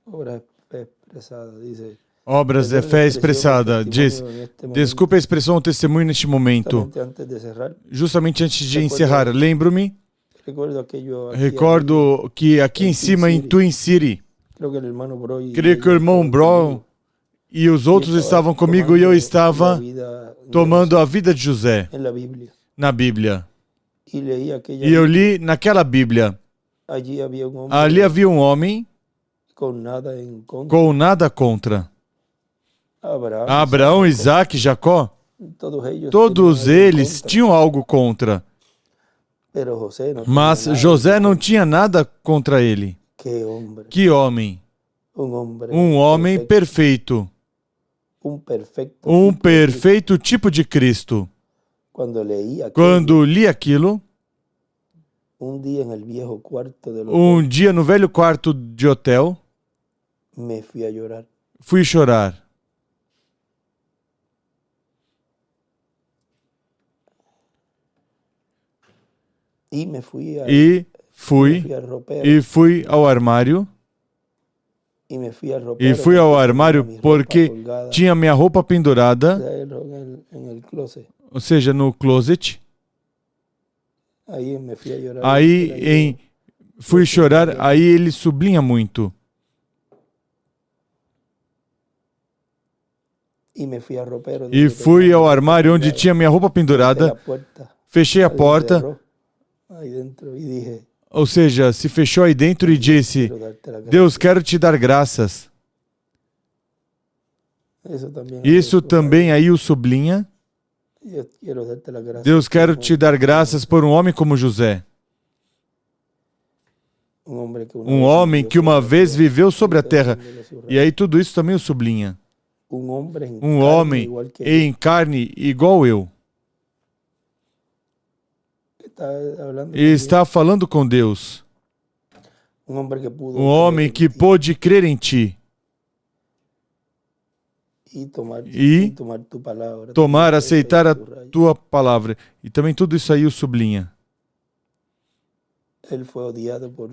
Obra expressada, diz. Obras é fé expressada. Diz, desculpe a expressão, o testemunho neste momento. Justamente antes de encerrar, lembro-me, recordo que aqui em cima, em Twin City, creio que o irmão Brown e os outros estavam comigo e eu estava tomando a vida de José na Bíblia. E eu li naquela Bíblia. Ali havia um homem com nada contra. Abraão, Isaac, Jacó, todos eles tinham algo contra. Mas José não tinha nada contra ele. Que homem! Um homem perfeito. Um perfeito tipo de Cristo. Quando li aquilo, um dia no velho quarto de hotel, fui chorar. E fui ao armário. E fui ao armário porque tinha minha roupa pendurada, ou seja, no closet. Aí fui chorar, aí ele sublinha muito. E fui ao armário onde tinha minha roupa pendurada, fechei a porta, ou seja, se fechou aí dentro e disse, Deus, quero te dar graças. Isso também aí o sublinha. Deus, quero te dar graças por um homem como José. Um homem que uma vez viveu sobre a terra. E aí tudo isso também o sublinha. Um homem em carne igual eu. E está falando com Deus. Um homem que pôde crer em ti. E aceitar a tua palavra. E também tudo isso aí o sublinha.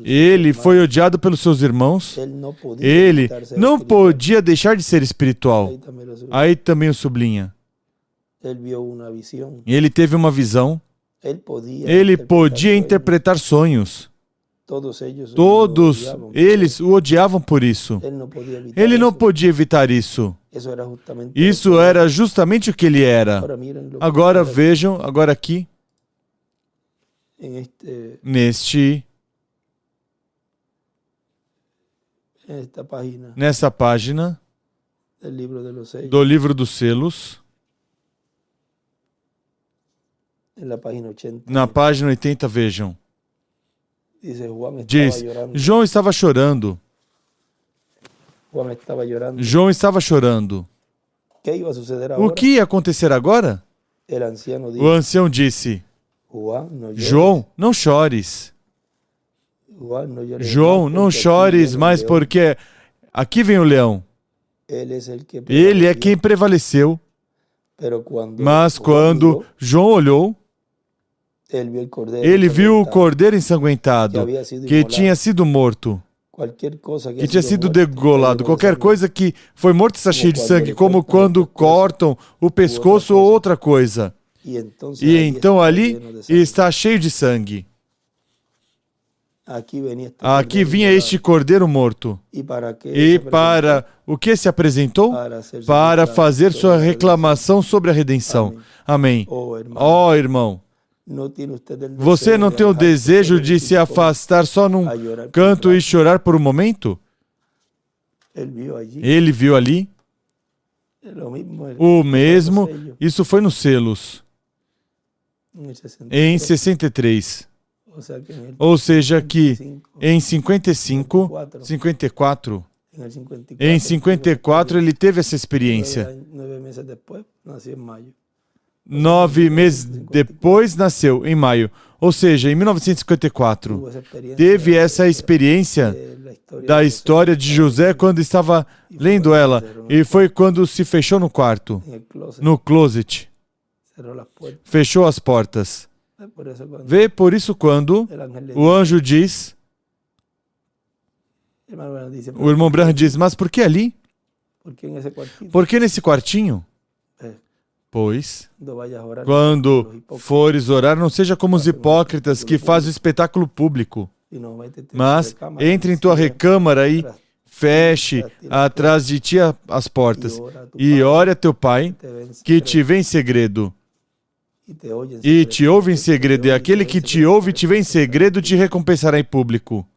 Ele foi odiado pelos seus irmãos. Ele não podia deixar de ser espiritual. Aí também o sublinha. Ele teve uma visão. Ele podia interpretar sonhos. Todos eles o odiavam por isso. Ele não podia evitar isso. Isso era justamente o que ele era. Agora vejam, agora aqui, nessa página do livro dos selos, na página 80, vejam. Diz, João estava chorando. João estava chorando. O que ia acontecer agora? O ancião disse, João, não chores. João, não chores mais porque aqui vem o leão. Ele é quem prevaleceu. Mas quando João olhou, ele viu o cordeiro ensanguentado, que tinha sido morto, que tinha sido degolado. Qualquer coisa que foi morta está cheia de sangue, como quando cortam o pescoço ou outra coisa. E então ali está cheio de sangue. Aqui vinha este cordeiro morto. E para o que se apresentou? Para fazer sua reclamação sobre a redenção. Amém. Ó, irmão, você não tem o desejo de se afastar só num canto e chorar por um momento? Ele viu ali o mesmo. Isso foi nos selos. Em 63. Ou seja, que em 54, em 54 ele teve essa experiência. 9 meses depois nasceu, em maio. Ou seja, em 1954, teve essa experiência da história de José quando estava lendo ela. E foi quando se fechou no quarto, no closet. Fechou as portas. Vê, por isso quando o anjo diz, O irmão Branham diz, mas por que ali? Por que nesse quartinho? Pois, quando fores orar, não seja como os hipócritas que fazem o espetáculo público, mas entre em tua recâmara e feche atrás de ti as portas e ore a teu Pai que te vê em segredo. E te ouve em segredo, e aquele que te ouve e te vê em segredo te recompensará em público.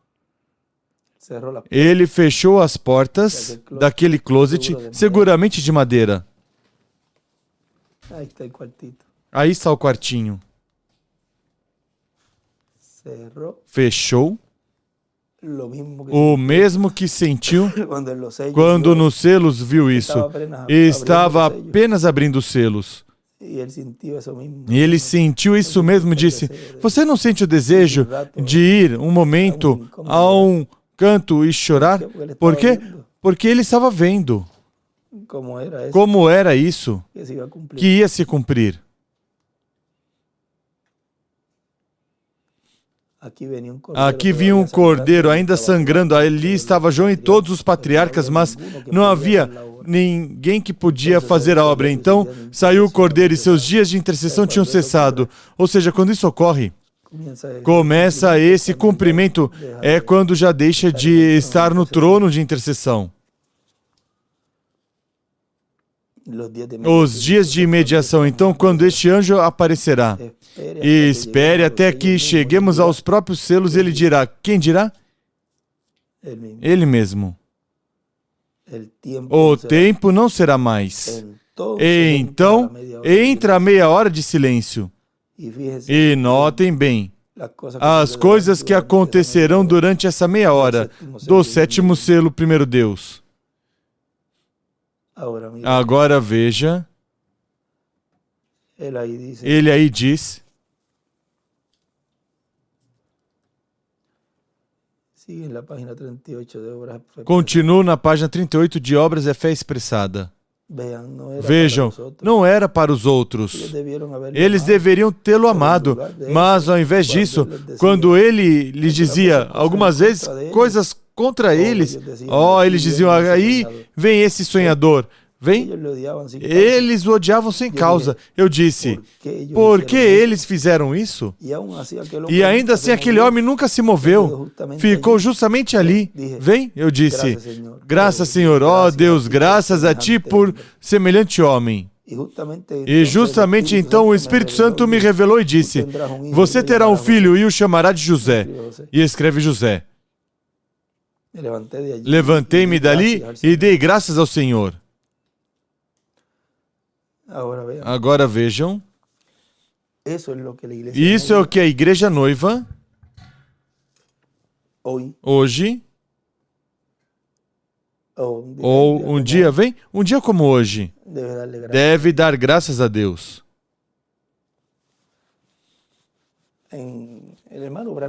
Ele fechou as portas daquele closet, seguramente de madeira. Aí está o quartinho. Fechou. O mesmo que sentiu quando nos selos viu isso. Estava apenas abrindo os selos. E ele sentiu isso mesmo, disse, você não sente o desejo de ir um momento a um canto e chorar? Por quê? Porque ele estava vendo como era isso que ia se cumprir. Aqui vinha um cordeiro ainda sangrando. Ali estava João e todos os patriarcas, mas não havia ninguém que podia fazer a obra. Então saiu o cordeiro e seus dias de intercessão tinham cessado. Ou seja, quando isso ocorre, começa esse cumprimento, é quando já deixa de estar no trono de intercessão. Os dias de mediação, então, quando este anjo aparecerá. E espere até que cheguemos aos próprios selos, ele dirá. Quem dirá? Ele mesmo. O tempo não será mais. Então, entra a meia hora de silêncio. E notem bem as coisas que acontecerão durante essa meia hora do sétimo selo, primeiro Deus. Agora veja, ele aí diz, continuo na página 38 de Obras é Fé Expressada. Vejam, não era para os outros. Eles deveriam tê-lo amado, mas ao invés disso, quando ele lhes dizia algumas vezes coisas contra eles, eles diziam, aí vem esse sonhador, vem. Eles o odiavam sem causa. Eu disse, por que eles fizeram isso? E ainda assim aquele homem nunca se moveu, ficou justamente ali. Vem, eu disse, graças Senhor, ó Deus, graças a Ti por semelhante homem. E justamente então o Espírito Santo me revelou e disse, você terá um filho e o chamará de José. E escreve José. Levantei-me dali e dei graças ao Senhor. Agora vejam, isso é o que a igreja noiva, hoje, ou um dia, um dia como hoje, deve dar graças a Deus.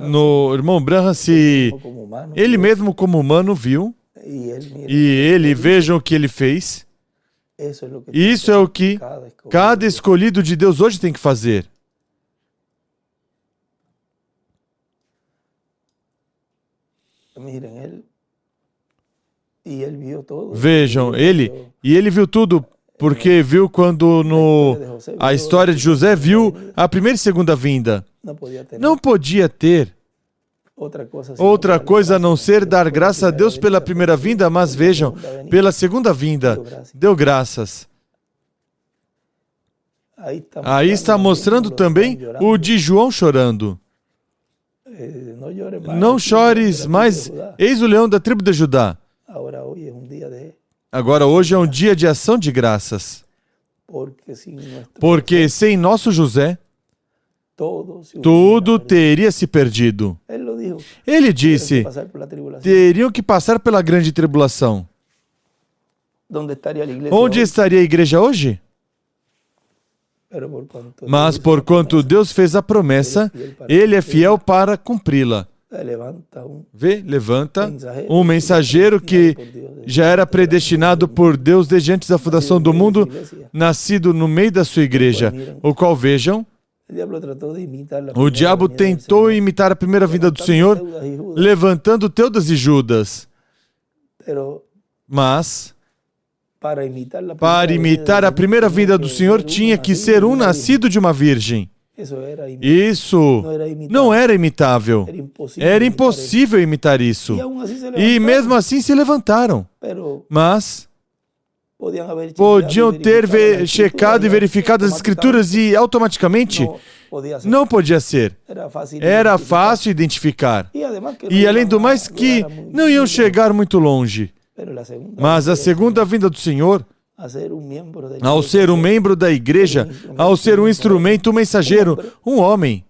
No irmão Branham, se ele mesmo como humano viu, e ele, vejam o que ele fez, isso é o que cada escolhido de Deus hoje tem que fazer. Vejam, ele viu tudo, porque viu quando a história de José viu a primeira e segunda vinda. Não podia ter outra coisa a não ser dar graças a Deus pela primeira vinda, mas vejam, pela segunda vinda, deu graças. Aí está mostrando também o de João chorando. Não chores mais, eis o leão da tribo de Judá. Agora hoje é um dia de ação de graças. Porque sem nosso José, tudo teria se perdido. Ele disse, teriam que passar pela grande tribulação. Onde estaria a igreja hoje? Mas porquanto Deus fez a promessa, Ele é fiel para cumpri-la. Levanta um mensageiro que já era predestinado por Deus desde antes da fundação do mundo, nascido no meio da sua igreja, o qual, vejam, o diabo tentou imitar a primeira vinda do Senhor, levantando Teudas e Judas. Mas, para imitar a primeira vinda do Senhor, tinha que ser um nascido de uma virgem. Isso não era imitável. Era impossível imitar isso. E mesmo assim se levantaram. Mas podiam ter checado e verificado as escrituras e automaticamente não podia ser. Era fácil identificar. E além do mais que não iam chegar muito longe. Mas a segunda vinda do Senhor, ao ser um membro da igreja, ao ser um instrumento, um mensageiro, um homem,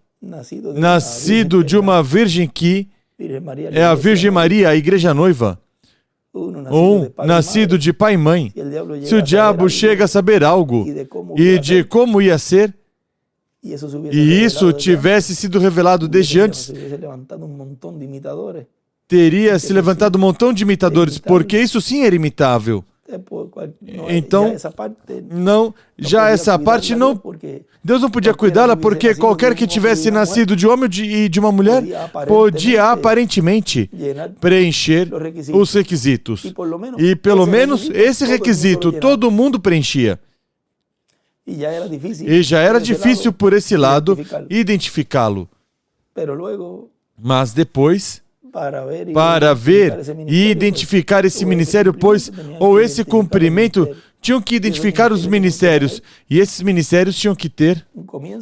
nascido de uma virgem que é a Virgem Maria, a igreja noiva, um nascido de pai e mãe. Se o diabo chega a saber algo e de como ia ser, e isso tivesse sido revelado desde antes, teria se levantado um montão de imitadores, porque isso sim era imitável. Então, não, já essa parte não, Deus não podia cuidá-la, porque qualquer que tivesse nascido de homem e de uma mulher podia aparentemente preencher os requisitos. E pelo menos esse requisito todo mundo preenchia. E já era difícil por esse lado identificá-lo. Mas depois, para ver e identificar esse ministério, pois, ou esse cumprimento, tinham que identificar os ministérios. E esses ministérios tinham que ter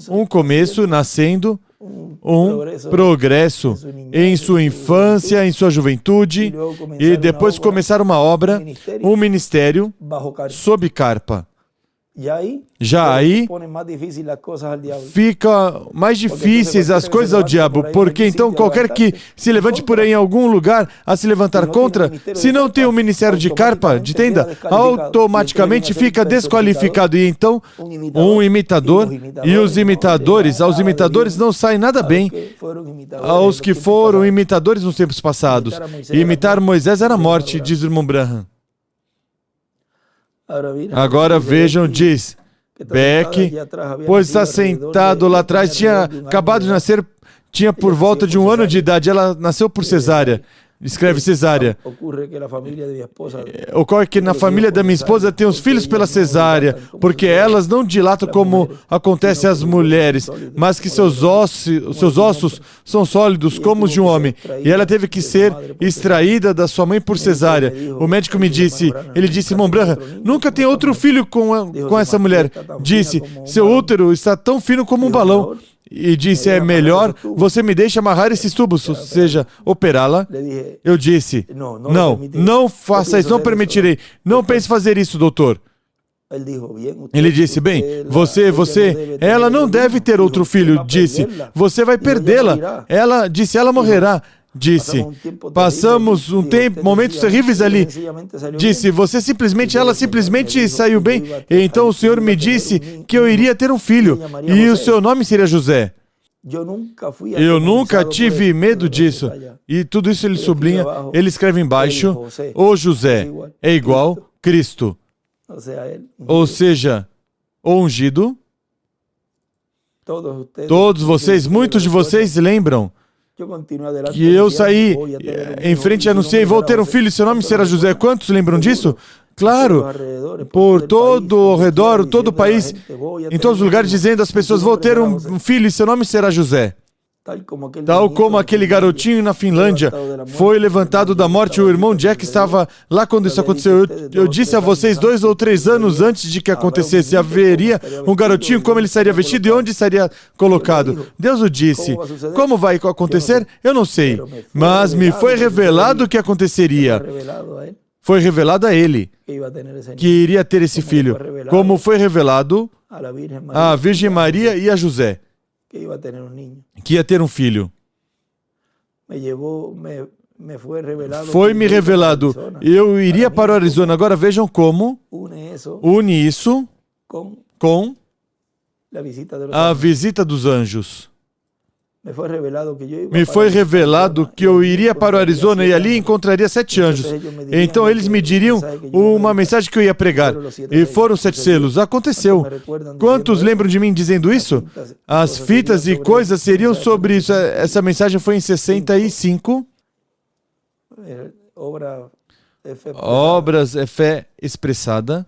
um começo, nascendo, um progresso em sua infância, em sua juventude, e depois começar uma obra, um ministério sob carpa. Já aí fica mais difíceis as coisas ao diabo, porque então qualquer que se levante por aí em algum lugar a se levantar contra, se não tem um ministério de carpa, de tenda, automaticamente fica desqualificado. E então um imitador, e os imitadores, aos imitadores não sai nada bem aos que foram imitadores nos tempos passados. E imitar Moisés era morte, diz o irmão Branham. Agora vejam, diz Beck, pois está sentado lá atrás, tinha acabado de nascer, tinha por volta de 1 ano de idade, ela nasceu por cesárea. Escreve cesárea. Ocorre que na família da minha esposa tem os filhos pela cesárea, porque elas não dilatam como acontece às mulheres, mas que seus ossos são sólidos como os de um homem. E ela teve que ser extraída da sua mãe por cesárea. O médico me disse, ele disse, irmão Branham, nunca tem outro filho com essa mulher. Disse, seu útero está tão fino como um balão. E disse, é melhor você me deixe amarrar esses tubos, ou seja, operá-la. Eu disse, não faça isso, não permitirei. Não pense fazer isso, doutor. Ele disse, bem, ela não deve ter outro filho. Disse, você vai perdê-la. Ela disse, ela morrerá. Disse, passamos momentos terríveis ali. Disse, ela simplesmente saiu bem. E então o Senhor me disse que eu iria ter um filho. E o seu nome seria José. Eu nunca tive medo disso. E tudo isso ele sublinha, ele escreve embaixo, o José é igual Cristo. Ou seja, o ungido. Todos vocês, muitos de vocês lembram que eu saí em frente e anunciei, vou ter um filho e seu nome será José. Quantos lembram disso? Claro, por todo o redor, todo o país, em todos os lugares, dizendo às pessoas, vou ter um filho e seu nome será José. Tal como aquele garotinho na Finlândia foi levantado da morte, o irmão Jack estava lá quando isso aconteceu. Eu disse a vocês 2 ou 3 anos antes de que acontecesse, haveria um garotinho, como ele estaria vestido e onde estaria colocado. Deus o disse. Como vai acontecer? Eu não sei. Mas me foi revelado que aconteceria. Foi revelado a ele que iria ter esse filho, como foi revelado à Virgem Maria e a José, que ia ter um filho. Foi-me revelado. Eu iria para o Arizona. Agora vejam como une isso com a visita dos anjos. Me foi revelado que eu iria para o Arizona e ali encontraria 7 anjos. Então eles me diriam uma mensagem que eu ia pregar. E foram 7 selos. Aconteceu. Quantos lembram de mim dizendo isso? As fitas e coisas seriam sobre isso. Essa mensagem foi em 65. Obras é fé expressada.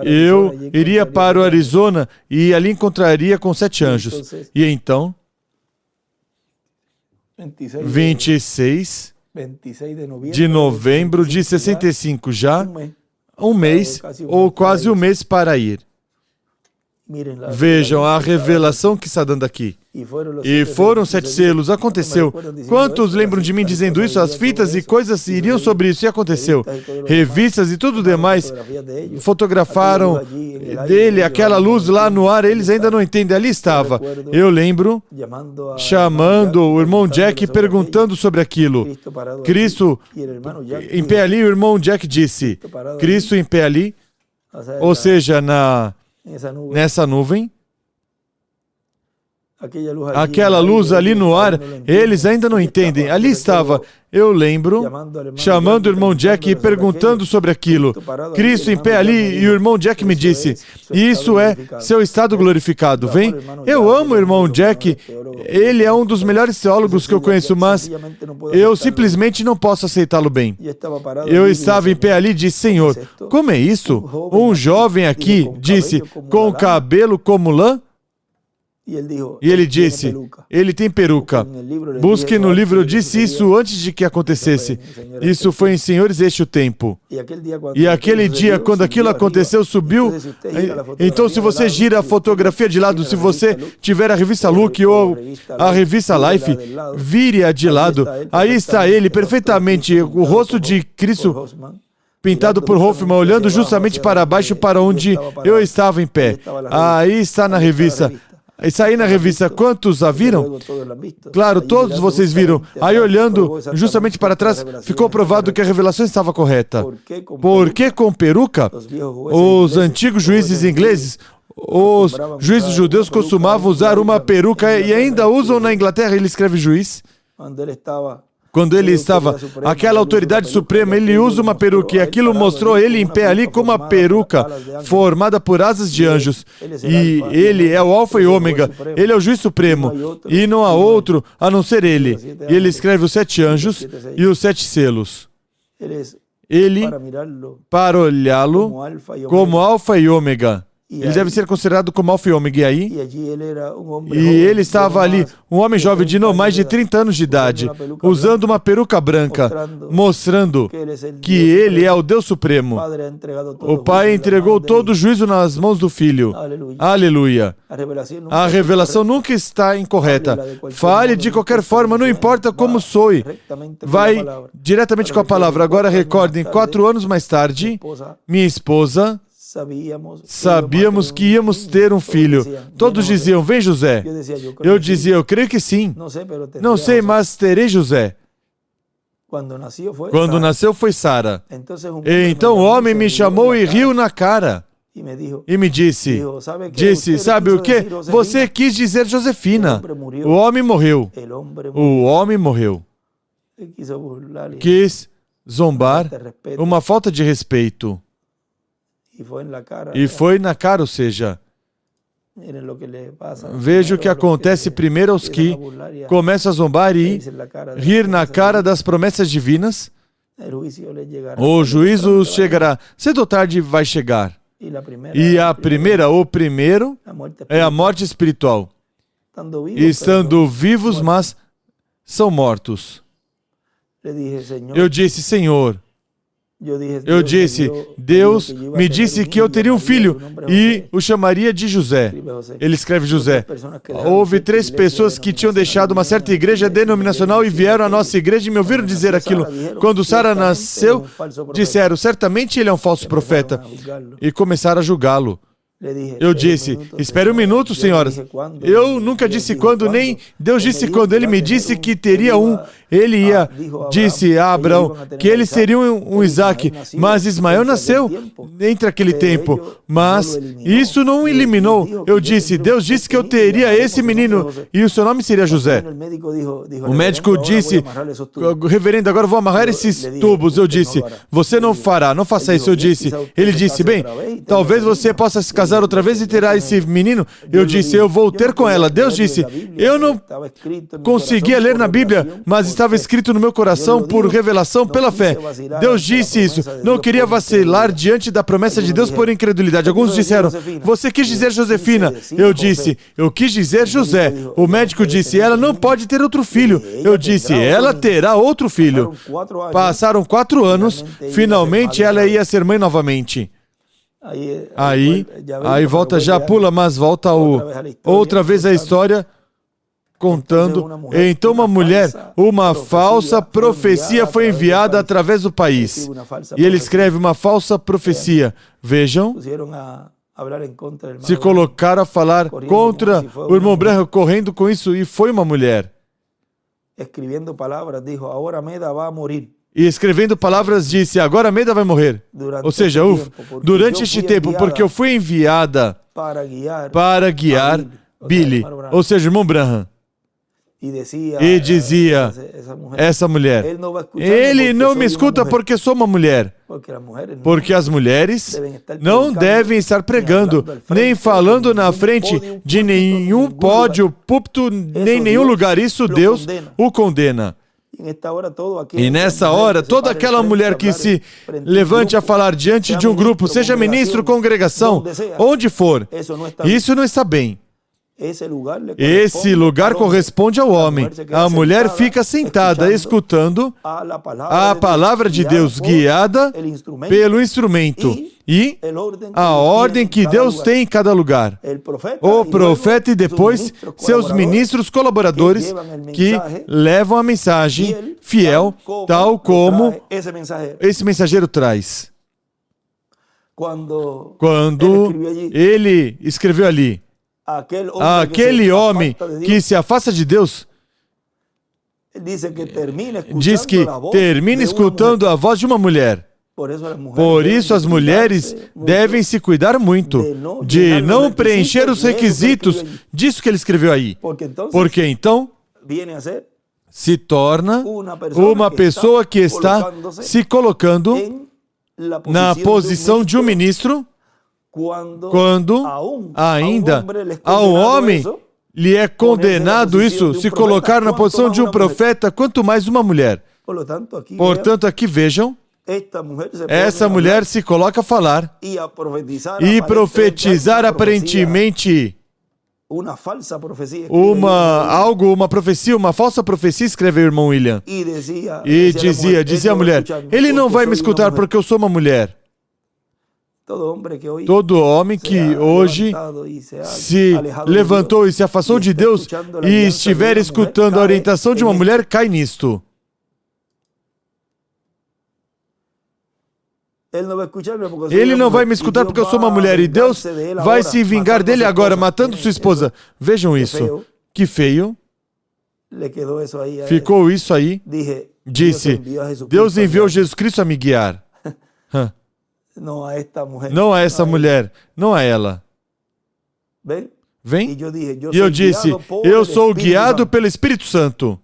Eu iria para o Arizona e ali encontraria com 7 anjos. E então, 26 de novembro de 65, já um mês ou quase um mês para ir. Vejam a revelação que está dando aqui. E foram 7 selos, aconteceu. Quantos lembram de mim dizendo isso? As fitas e coisas iriam sobre isso, e aconteceu. Revistas e tudo demais fotografaram dele, aquela luz lá no ar, eles ainda não entendem, ali estava. Eu lembro, chamando o irmão Jack e perguntando sobre aquilo. Cristo em pé ali, o irmão Jack disse, Cristo em pé ali, ou seja, nessa nuvem, aquela luz ali no ar, eles ainda não entendem. Ali estava, eu lembro, chamando o irmão Jack e perguntando sobre aquilo. Cristo em pé ali, e o irmão Jack me disse, isso é seu estado glorificado, vem? Eu amo o irmão Jack, ele é um dos melhores teólogos que eu conheço, mas eu simplesmente não posso aceitá-lo bem. Eu estava em pé ali e disse, Senhor, como é isso? Um jovem aqui disse, com o cabelo como lã? E ele disse, ele tem peruca. Busque no livro, eu disse isso antes de que acontecesse. Isso foi em Senhores Este o Tempo. E aquele dia, quando aquilo aconteceu, subiu. Então, se você gira a fotografia de lado, se você tiver a revista Look ou a revista Life, vire-a de lado. Aí está ele, perfeitamente, o rosto de Cristo pintado por Hoffman, olhando justamente para baixo, para onde eu estava em pé. Aí está na revista. Isso aí na revista, quantos a viram? Claro, todos vocês viram. Aí olhando justamente para trás, ficou provado que a revelação estava correta. Por que com peruca? Os antigos juízes ingleses, os juízes judeus costumavam usar uma peruca e ainda usam na Inglaterra, ele escreve juiz. Quando ele estava, aquela autoridade suprema, ele usa uma peruca, e aquilo mostrou ele em pé ali com uma peruca formada por asas de anjos. E ele é o alfa e ômega, ele é o juiz supremo, e não há outro a não ser ele. E ele escreve os 7 anjos e os 7 selos. Ele, para olhá-lo como alfa e ômega, ele deve ser considerado como alfa e ômega. E aí? E ele estava ali, um homem jovem de não mais de 30 anos de idade, usando uma peruca branca, mostrando que ele é o Deus Supremo. O Pai entregou todo o juízo nas mãos do Filho. Aleluia. A revelação nunca está incorreta. Fale de qualquer forma, não importa como soe. Vai diretamente com a palavra. Agora recordem, 4 anos mais tarde, minha esposa, sabíamos que íamos ter um filho. Todos diziam, vem José. Eu dizia, eu creio que sim. Não sei, mas terei José. Quando nasceu foi Sara. Então o homem me chamou e riu na cara. E me disse, sabe o que? Você quis dizer Josefina. O homem morreu. O homem morreu. Quis zombar, uma falta de respeito. E foi na cara, ou seja, veja o que acontece primeiro aos que começam a zombar e rir na cara das promessas divinas. O juízo chegará, cedo ou tarde vai chegar. E o primeiro é a morte espiritual. Estando vivos, mas são mortos. Eu disse, Senhor, Deus me disse que eu teria um filho e o chamaria de José. Ele escreve José. Houve 3 pessoas que tinham deixado uma certa igreja denominacional e vieram à nossa igreja e me ouviram dizer aquilo. Quando Sara nasceu, disseram, certamente ele é um falso profeta. E começaram a julgá-lo. Eu disse, espere um minuto, senhoras. Eu nunca disse quando, nem Deus disse quando. Ele me disse que teria um. Ele disse a Abraão que eles teriam um Isaac, mas Ismael nasceu entre aquele tempo. Mas isso não eliminou. Eu disse, Deus disse que eu teria esse menino e o seu nome seria José. O médico disse, reverendo, agora eu vou amarrar esses tubos. Eu disse, você não fará, não faça isso. Eu disse, ele disse, bem, talvez você possa se casar outra vez e terá esse menino. Eu disse, eu vou ter com ela. Deus disse, eu não conseguia ler na Bíblia, mas estava estava escrito no meu coração por revelação pela fé. Deus disse isso. Não queria vacilar diante da promessa de Deus por incredulidade. Alguns disseram, você quis dizer Josefina. Eu disse, eu quis dizer José. O médico disse, ela não pode ter outro filho. Eu disse, ela terá outro filho. Passaram 4 anos, finalmente ela ia ser mãe novamente. Aí volta, já pula, mas volta outra vez a história contando. Então uma falsa profecia foi enviada através do país. E ele escreve uma falsa profecia. Vejam, se colocaram a falar contra o irmão Branham, correndo com isso, e foi uma mulher. E escrevendo palavras disse, agora Meda vai morrer. Ou seja, durante este tempo, porque eu fui enviada para guiar Billy, ou seja, irmão Branham. E dizia, essa mulher, ele não me escuta porque sou uma mulher. Porque as mulheres não devem estar pregando, nem falando na frente de nenhum pódio, púlpito, nem nenhum lugar. Isso Deus o condena. E nessa hora, toda aquela mulher que se levante a falar diante de um grupo, seja ministro, congregação, onde for, isso não está bem. Esse lugar corresponde ao homem. A mulher fica sentada, escutando a palavra de Deus, guiada pelo instrumento e a ordem que Deus tem em cada lugar. O profeta e depois seus ministros colaboradores que levam a mensagem fiel, tal como esse mensageiro traz. Quando ele escreveu ali, aquele homem que se afasta de Deus diz que termina escutando a voz de uma mulher. Por isso as mulheres devem se cuidar muito de não preencher os requisitos disso que ele escreveu aí. Porque então se torna uma pessoa que está se colocando na posição de um ministro, quando ainda a um homem lhe é condenado isso, se colocar na posição de um profeta, quanto mais uma mulher. Portanto, aqui vejam, essa mulher se coloca a falar e profetizar aparentemente uma profecia, uma falsa profecia, escreveu o irmão William. E dizia a mulher, ele não vai me escutar porque eu sou uma mulher. Todo homem que hoje se levantou e se afastou de Deus e estiver escutando a orientação de uma mulher, cai nisto. Ele não vai me escutar porque eu sou uma mulher e Deus vai se vingar dele agora, matando sua esposa. Vejam isso. Que feio. Ficou isso aí. Disse, Deus enviou Jesus Cristo a me guiar. Não a essa mulher, não a ela. Vem? E eu disse, eu sou guiado pelo Espírito Santo.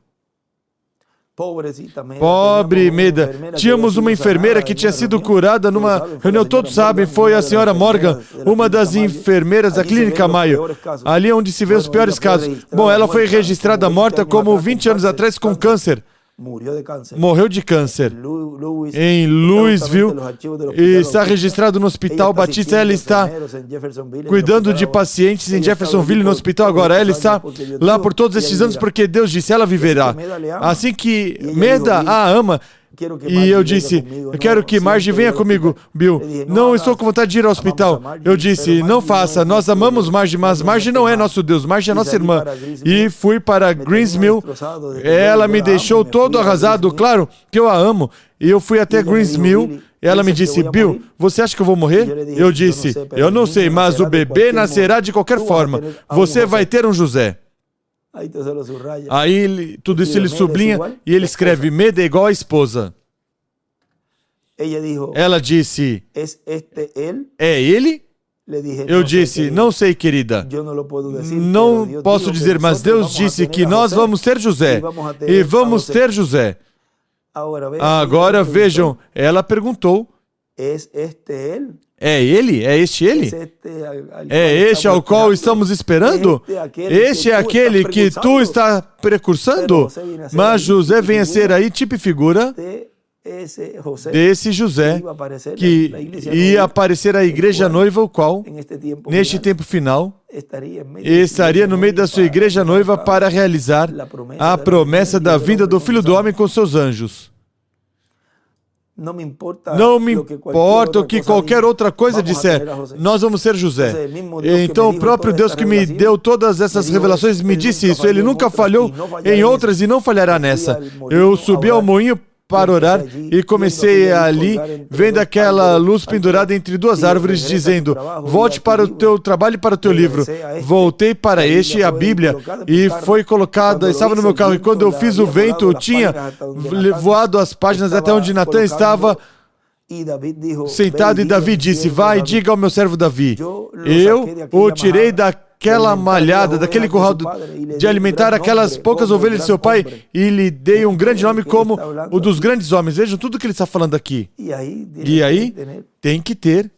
Pobre Meda. Tínhamos uma enfermeira que tinha sido curada numa reunião, todos sabem, foi a senhora Morgan, uma das enfermeiras da Clínica Mayo. Ali onde se vê os piores casos. Bom, ela foi registrada morta como 20 anos atrás com câncer. Morreu de câncer em Louisville e está registrado no Hospital Batista. Ela está cuidando de pacientes em Jeffersonville no hospital agora. Ela está lá por todos estes anos porque Deus disse, ela viverá. Assim que Meda a ama. E eu disse, eu quero que Margie venha comigo, Bill. Não estou com vontade de ir ao hospital. Eu disse, não faça, nós amamos Margie, mas Margie não é nosso Deus, Margie é nossa irmã. E fui para Greensmill, ela me deixou todo arrasado, claro que eu a amo. E eu fui até Greensmill, ela me disse, Bill, você acha que eu vou morrer? Eu disse, eu não sei, mas o bebê nascerá de qualquer forma. Você vai ter um José. Aí tudo isso ele sublinha e ele escreve, Meda é igual a esposa. Ela disse, é ele? Eu disse, não sei, querida. Não posso dizer, mas Deus disse que nós vamos ter José. E vamos ter José. Agora vejam, ela perguntou, É ele? É este ele? É este ao qual estamos esperando? Este é aquele que tu está precursando? Mas José vem a ser aí tipo e figura desse José que ia aparecer à igreja noiva, o qual, neste tempo final, estaria no meio da sua igreja noiva para realizar a promessa da vinda do Filho do Homem com seus anjos. Não me importa o que qualquer outra coisa disser, nós vamos ser José. Então o próprio Deus que me deu todas essas revelações me disse isso. Ele nunca falhou em outras e não falhará nessa. Eu subi ao moinho para orar e comecei ali, vendo aquela luz pendurada entre duas árvores, dizendo: volte para o teu trabalho e para o teu livro. Voltei para este, a Bíblia, e foi colocada, estava no meu carro, e quando eu fiz o vento, eu tinha voado as páginas até onde Natan estava sentado, e Davi disse: vai e diga ao meu servo Davi, eu o tirei daquela malhada, daquele curral de alimentar aquelas poucas ovelhas de seu pai, e lhe dei um grande nome como o dos grandes homens. Vejam tudo que ele está falando aqui. E aí tem que ter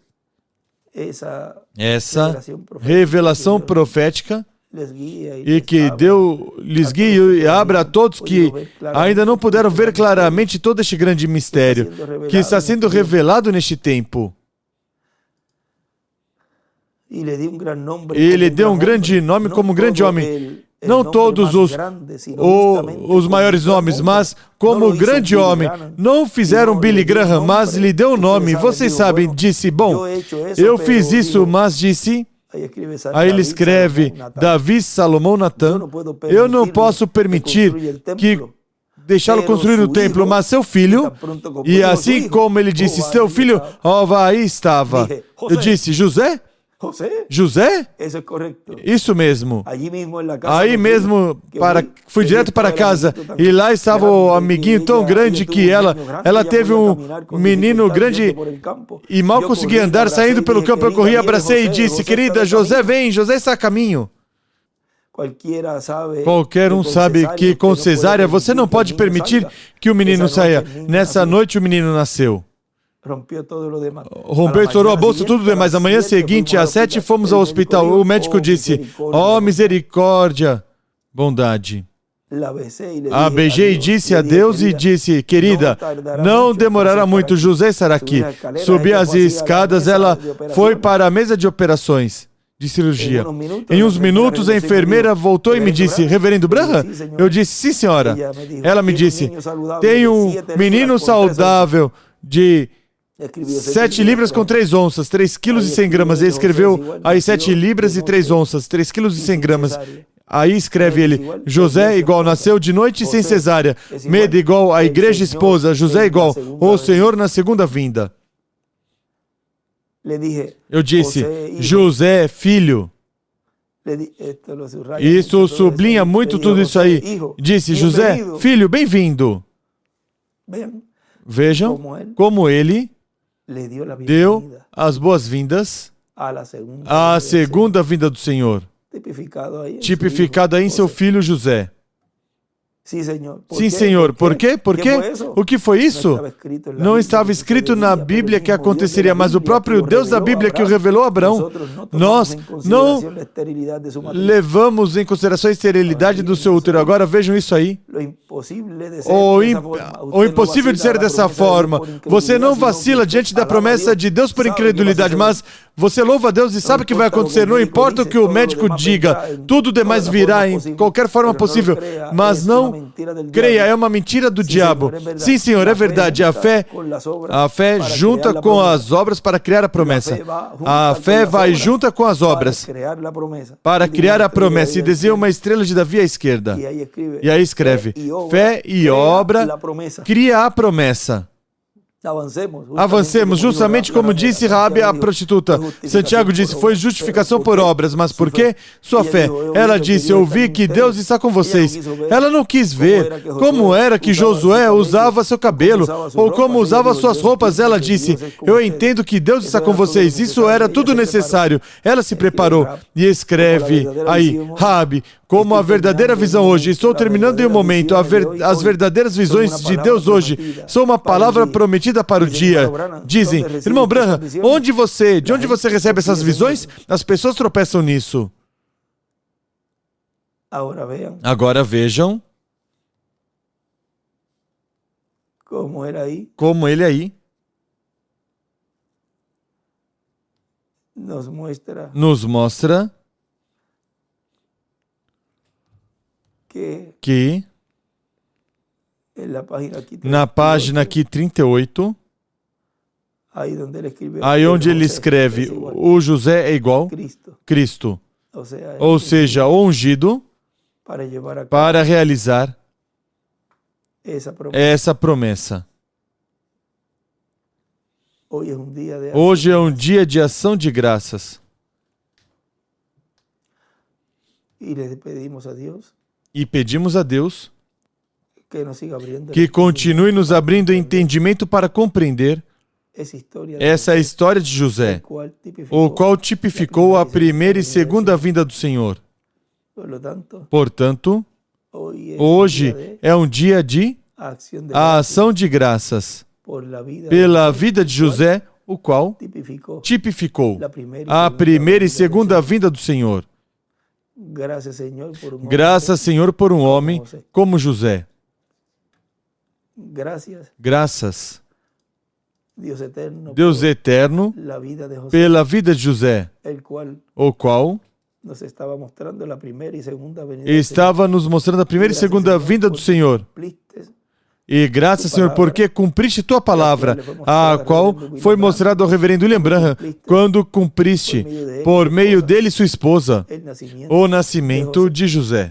essa revelação profética, e que Deus lhes guie e abra a todos que ainda não puderam ver claramente todo este grande mistério que está sendo revelado neste tempo. E ele deu um grande nome como um grande homem. Não todos os maiores nomes, mas como grande homem. Não fizeram Billy Graham, mas lhe deu um nome. Vocês sabem, disse: bom, eu fiz isso, mas disse... Aí ele escreve: Davi, Salomão, Natan. Eu não posso permitir que deixá-lo construir o templo, mas seu filho, e assim como ele disse, seu filho, aí estava. Eu disse: José? José? Isso mesmo. Aí mesmo, fui direto para casa, e lá estava o amiguinho tão grande que ela teve um menino grande e mal conseguia andar, saindo pelo campo. Eu corri, abracei e disse: querida, José vem, José está a caminho. Qualquer um sabe que com cesárea você não pode permitir que o menino saia. Nessa noite o menino nasceu. Rompeu, estourou a bolsa, tudo demais. Na manhã seguinte, às 7, fomos ao hospital. O médico disse: misericórdia, bondade. Beijei e disse adeus e disse: querida, não demorará muito, José estará aqui. Subi as escadas, ela foi para a mesa de operações, de cirurgia. Em uns minutos, a enfermeira voltou e me disse: reverendo Branham? Eu disse: sim, senhora. Ela me disse: tem um menino saudável de 7 libras com 3 onças, 3 quilos e 100 gramas. Ele escreveu aí 7 libras e 3 onças, 3 quilos e 100 gramas. Aí escreve ele: José igual nasceu de noite sem cesárea. Meda igual a igreja esposa. José igual o Senhor na segunda vinda. Eu disse: José, filho. Isso sublinha muito tudo isso aí. Disse: José, filho, bem-vindo. Vejam como ele deu as boas-vindas à segunda vinda do Senhor, tipificado aí em seu filho José. Sim, Senhor. Por quê? O que foi isso? Não estava escrito na Bíblia que aconteceria, mas o próprio Deus da Bíblia que o revelou a Abraão. Nós não levamos em consideração a esterilidade do seu útero. Agora vejam isso aí. O impossível de ser dessa forma. Você não vacila diante da promessa de Deus por incredulidade, mas você louva a Deus e sabe o que vai acontecer. Não importa o que o médico diga, tudo demais virá em qualquer forma possível, mas não creia, é uma mentira do diabo. Sim, Senhor, é verdade. A fé junta com as obras para criar a promessa. A fé vai junta com as obras para criar a promessa, e desenha uma estrela de Davi à esquerda. E aí escreve: fé e obra cria a promessa. Avancemos, justamente como disse Raabe a prostituta. Santiago disse: foi justificação por obras, mas por quê? Sua fé. Ela disse: eu vi que Deus está com vocês. Ela não quis ver como era que Josué usava seu cabelo, ou como usava suas roupas. Ela disse: eu entendo que Deus está com vocês. Isso era tudo necessário. Ela se preparou e escreve aí: Raabe, como a verdadeira visão hoje. Estou terminando em um momento. As verdadeiras visões de Deus hoje são uma palavra prometida para o dia. Dizem, irmão Branham, de onde você recebe essas visões? As pessoas tropeçam nisso. Agora vejam como ele aí nos mostra que na página aqui 38, aí onde ele escreve o José é igual Cristo, ou seja, o ungido para realizar essa promessa. Hoje é um dia de ação de graças. E pedimos a Deus que continue nos abrindo entendimento para compreender essa história de José, o qual tipificou a primeira e segunda vinda do Senhor. Portanto, hoje é um dia de ação de graças pela vida de José, o qual tipificou a primeira e segunda vinda do Senhor. Graças, Senhor, por um homem como José. Graças, Deus eterno, pela vida de José, o qual estava nos mostrando a primeira e segunda vinda do Senhor. E graças, Senhor, porque cumpriste tua palavra, a qual foi mostrada ao reverendo William Branham, quando cumpriste, por meio dele e sua esposa, o nascimento de José.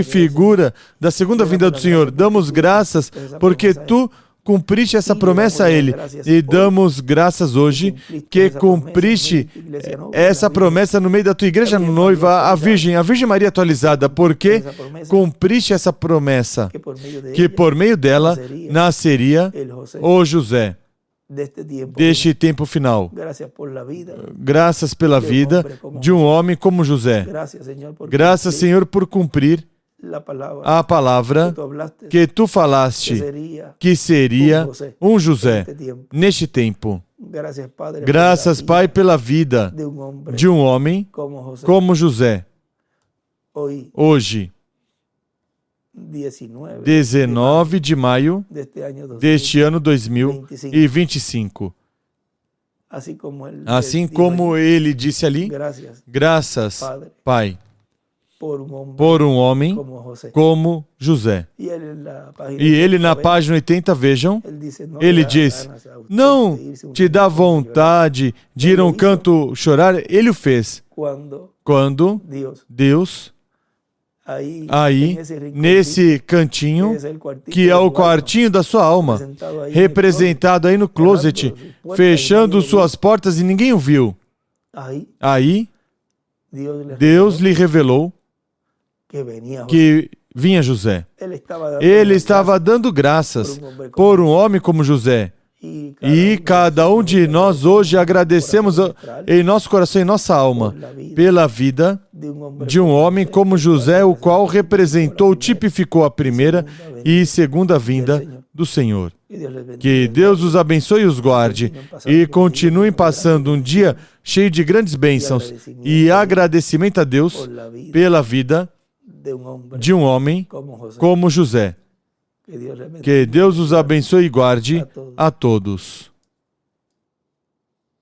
Figura da segunda vinda do Senhor. Damos graças porque tu cumpriste essa promessa a ele. E damos graças hoje que cumpriste essa promessa no meio da tua igreja noiva, a Virgem Maria atualizada, porque cumpriste essa promessa, que por meio dela nasceria o José deste tempo final. Graças pela vida de um homem como José. Graças, Senhor, por cumprir a palavra que tu falaste, que seria um José neste tempo. Graças, Pai, pela vida de um homem como José. Hoje, 19 de maio deste ano 2025. Assim como ele disse ali, graças, Pai, por um homem como José. E ele na página 80, vejam, ele diz, não te dá vontade de ir a um canto chorar? Ele o fez. Quando Deus, aí, nesse cantinho, que é o quartinho da sua alma, representado aí no closet, fechando suas portas e ninguém o viu. Aí, Deus lhe revelou que vinha José. Ele estava dando graças por um homem como José. E cada um de nós hoje agradecemos em nosso coração e nossa alma pela vida de um homem como José, o qual representou, tipificou a primeira e segunda vinda do Senhor. Que Deus os abençoe e os guarde e continuem passando um dia cheio de grandes bênçãos e agradecimento a Deus pela vida de um homem como José. Que Deus os abençoe e guarde a todos.